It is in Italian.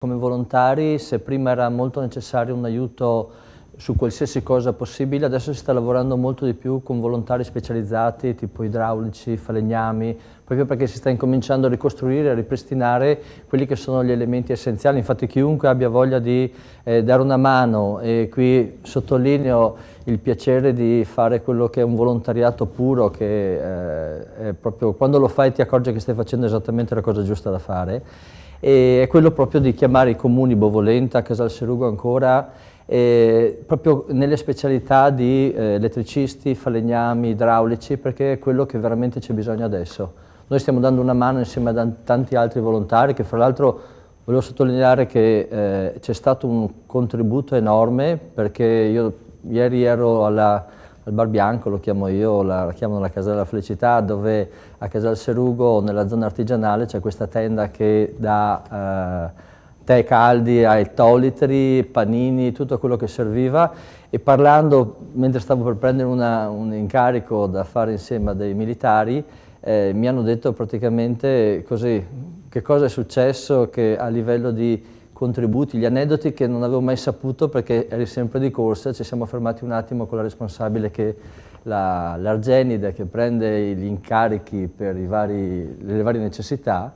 Come volontari, se prima era molto necessario un aiuto su qualsiasi cosa possibile, adesso si sta lavorando molto di più con volontari specializzati, tipo idraulici, falegnami, proprio perché si sta incominciando a ricostruire, a ripristinare quelli che sono gli elementi essenziali. Infatti chiunque abbia voglia di dare una mano, e qui sottolineo il piacere di fare quello che è un volontariato puro, che è proprio quando lo fai ti accorgi che stai facendo esattamente la cosa giusta da fare, e è quello proprio di chiamare i comuni, Bovolenta, Casalserugo ancora, proprio nelle specialità di elettricisti, falegnami, idraulici, perché è quello che veramente c'è bisogno adesso. Noi stiamo dando una mano insieme a tanti altri volontari, che fra l'altro volevo sottolineare che c'è stato un contributo enorme, perché io ieri ero al Bar Bianco, lo chiamo io, la chiamano la Casa della Felicità, dove a Casalserugo, nella zona artigianale, c'è questa tenda che dà tè caldi ai tolitri, panini, tutto quello che serviva, e parlando, mentre stavo per prendere un incarico da fare insieme a dei militari, mi hanno detto praticamente così, che cosa è successo, che a livello di contributi, gli aneddoti che non avevo mai saputo perché eri sempre di corsa. Ci siamo fermati un attimo con la responsabile, che l'Argenide, che prende gli incarichi per le varie necessità,